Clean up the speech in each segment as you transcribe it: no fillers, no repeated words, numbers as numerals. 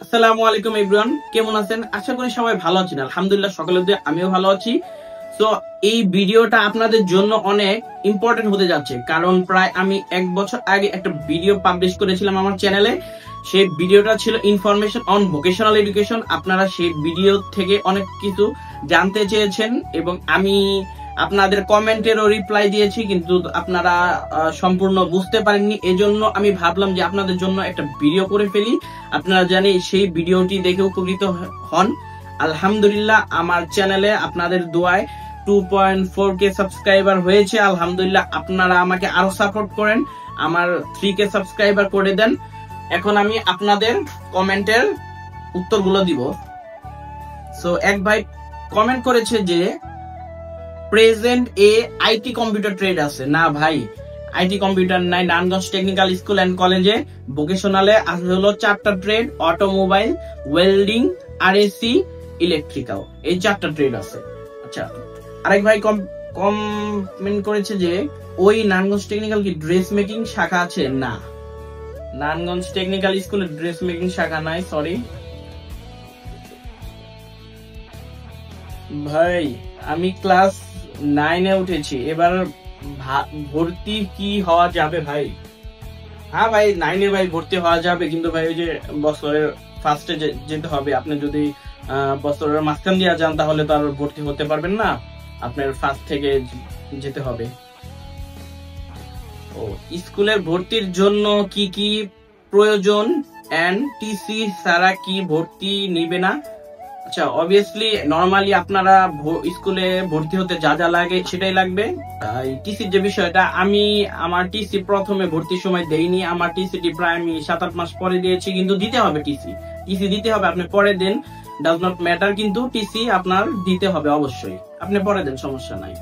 আসসালামু আলাইকুম এভরিওয়ান, কেমন আছেন? আশা করি সবাই ভালো আছেন। আলহামদুলিল্লাহ, সকলের দোয়ায় আমিও ভালো আছি। সো এই ভিডিওটা আপনাদের জন্য অনেক ইম্পর্টেন্ট হতে যাচ্ছে, কারণ প্রায় আমি 1 বছর আগে একটা ভিডিও পাবলিশ করেছিলাম আমার চ্যানেলে। সেই ভিডিওটা ছিল ইনফরমেশন অন ভোকেশনাল এডুকেশন। আপনারা সেই ভিডিও থেকে অনেক কিছু জানতে চেয়েছেন এবং আমি আপনাদের কমেন্টেরও রিপ্লাই দিয়েছি, কিন্তু আপনারা সম্পূর্ণ বুঝতে পারেননি। এজন্য আমি ভাবলাম যে আপনাদের জন্য একটা ভিডিও করে ফেলি, আপনারা জানি সেই ভিডিওটি দেখে উপকৃত হন। আলহামদুলিল্লাহ, আমার চ্যানেলে আপনাদের দোয়ায় 2.4K সাবস্ক্রাইবার হয়েছে। আলহামদুলিল্লাহ, আপনারা আমাকে আরো সাপোর্ট করেন, আমার 3K সাবস্ক্রাইবার করে দেন। এখন আমি আপনাদের কমেন্টের উত্তরগুলো দিব। সো এক ভাই কমেন্ট করেছে যে present A IT computer trade আছে না। ভাই, আইটি কম্পিউটার নাই। নারায়ণগঞ্জ টেকনিক্যাল স্কুল এন্ড কলেজে ভোকেশনালে আছে হলো 4টা trade: automobile, welding, RAC, electrical. এই 4টা ট্রেড আছে। আচ্ছা, আরেক ভাই কমেন্ট করেছে যে ওই নারায়ণগঞ্জ টেকনিক্যাল কি ড্রেস মেকিং শাখা আছে? না, নারায়ণগঞ্জ টেকনিক্যাল স্কুলে ড্রেস মেকিং শাখা নাই, সরি ভাই। আমি ক্লাস 9-এ উঠেছি, এবার ভর্তি কি হওয়া যাবে ভাই? হ্যাঁ ভাই, 9-এ ভাই ভর্তি হওয়া যাবে, কিন্তু ভাই ওই যে বছরের ফার্স্টে যেতে হবে। আপনি যদি বছরের মাঝখান দিয়ে যান তাহলে তো আর ভর্তি হতে পারবেন না, আপনার ফার্স্ট থেকে যেতে হবে। ও, স্কুলের ভর্তির জন্য কি কি প্রয়োজন এন্ড টিসি ছাড়া কি ভর্তি নিবে না? আচ্ছা, অবভিয়াসলি নরমালি আপনারা স্কুলে ভর্তি হতে যা যা লাগে সেটাই লাগবে। টিসির যে বিষয়টা, আমি আমার টিসি প্রথমে ভর্তির সময় দেইনি। আমার টিসিটি প্রায় আমি 7-8 মাস পরে দিয়েছি, কিন্তু দিতে হবে। টিসি দিতে হবে, আপনি পরে দেন, ডাজ নট ম্যাটার, কিন্তু টিসি আপনার দিতে হবে অবশ্যই। আপনি পরে দেন, সমস্যা নাই।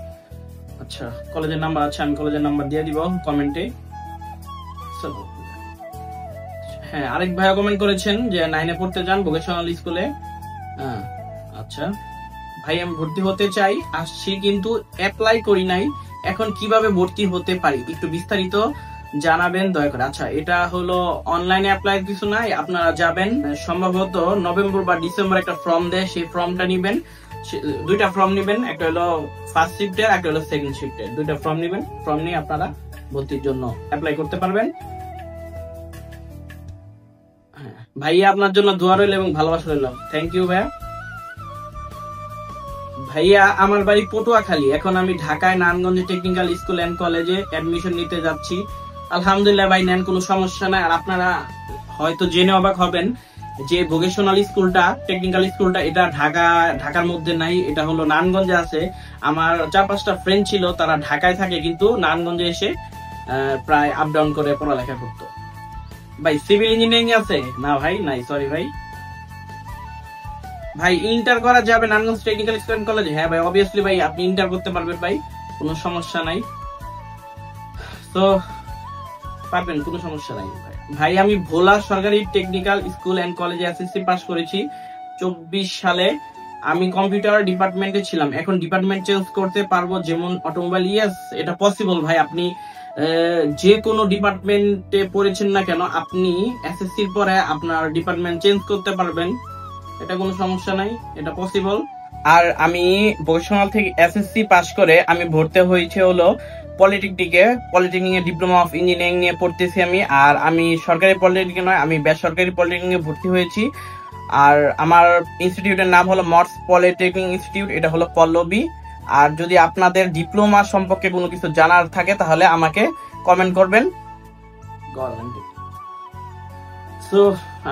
আচ্ছা, কলেজের নাম্বার আছে, আমি কলেজের নাম্বার দিয়ে দিব কমেন্টে। হ্যাঁ, আরেক ভাইয়া কমেন্ট করেছেন যে 9-এ পড়তে যান ভোকেশনাল স্কুলে। আচ্ছা ভাই, আমি ভর্তি হতে চাই, আসছি, কিন্তু অ্যাপ্লাই করি নাই। এখন কিভাবে ভর্তি হতে পারি একটু বিস্তারিত জানাবেন দয়া করে। আচ্ছা, এটা হলো অনলাইনে অ্যাপ্লাই কিছু নাই, আপনারা যাবেন সম্ভবত নভেম্বর বা ডিসেম্বর একটা ফর্ম দেয়, সেই ফর্মটা নিবেন। 2টা ফর্ম নিবেন, একটা হলো ফার্স্ট শিফটের, একটা হলো সেকেন্ড শিফটের। 2টা ফর্ম নিবেন, ফর্ম নিয়ে আপনারা ভর্তির জন্য অ্যাপ্লাই করতে পারবেন। ভাইয়া, আপনার জন্য দোয়া রইল এবং ভালোবাসা রইল। থ্যাংক ইউ ভাইয়া। ভাইয়া, আমার বাড়ি পটুয়াখালী, এখন আমি ঢাকায় নারায়ণগঞ্জ টেকনিক্যাল স্কুল এন্ড কলেজে অ্যাডমিশন নিতে যাচ্ছি। আলহামদুলিল্লাহ ভাই, নেন, কোনো সমস্যা নাই। আর আপনারা হয়তো জেনে অবাক হবেন যে ভোকেশনাল স্কুলটা, টেকনিক্যাল স্কুলটা, এটা ঢাকার মধ্যে নাই, এটা হলো নারায়ণগঞ্জে আছে। আমার 4-5টা ফ্রেন্ড ছিল, তারা ঢাকায় থাকে, কিন্তু নারায়ণগঞ্জে এসে প্রায় আপ ডাউন করে পড়ালেখা করতো। ভাই, সিভিল ইঞ্জিনিয়ারিং আছে? না ভাই, নাই, সরি ভাই। ভাই, ইন্টার করা যাবে নারায়ণগঞ্জ টেকনিক্যাল স্কুল এন্ড কলেজে? হ্যাঁ ভাই, অবভিয়াসলি ভাই, আপনি ইন্টার করতে পারবেন ভাই, কোনো সমস্যা নাই। তো পারবেন, কোনো সমস্যা নাই ভাই। ভাই, আমি ভোলা সরকারি টেকনিক্যাল স্কুল এন্ড কলেজে এসএসসি পাস করেছি 24 সালে। আমি কম্পিউটার ডিপার্টমেন্টে ছিলাম, এখন ডিপার্টমেন্ট চেঞ্জ করতে পারবো, যেমন অটোমোবাইল। ইয়েস, এটা পসিবল ভাই। আপনি যে কোনো ডিপার্টমেন্টে পড়েছেন না কেন, আপনি এসএসসির পরে আপনার ডিপার্টমেন্ট চেঞ্জ করতে পারবেন, এটা কোনো সমস্যা নাই, এটা পসিবল। আর আমি ভোকেশনাল থেকে এসএসসি পাস করে আমি ভর্তি হয়েছে হলো পলিটেকনিকে ডিপ্লোমা অফ ইঞ্জিনিয়ারিং নিয়ে পড়তেছি আমি। আর আমি সরকারি পলিটেকনিকে নয়, আমি বেসরকারি পলিটেকনিকে ভর্তি হয়েছি। আর আমার ইনস্টিটিউটের নাম হলো মর্স পলিটেকনিক ইনস্টিটিউট, এটা হলো পল্লবী। আর যদি আপনাদের ডিপ্লোমা সম্পর্কে কোনো কিছু জানার থাকে তাহলে আমাকে কমেন্ট করবেন। সো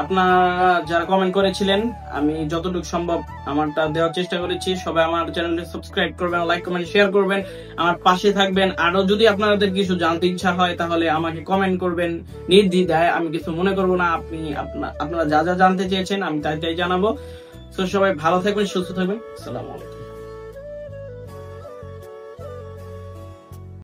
আপনারা যারা কমেন্ট করেছিলেন, আমি যতটুকু সম্ভব আমারটা দেওয়ার চেষ্টা করেছি। সবাই আমার চ্যানেলটি সাবস্ক্রাইব করবেন, লাইক কমেন্ট শেয়ার করবেন, আমার পাশে থাকবেন। আরো যদি আপনাদের কিছু জানতে ইচ্ছা হয় তাহলে আমাকে কমেন্ট করবেন নির্দ্বিধায়, আমি কিছু মনে করবো না। আপনারা যা যা জানতে চেয়েছেন আমি তাই জানাবো। সো সবাই ভালো থাকবেন, সুস্থ থাকবেন। আসসালামু আলাইকুম।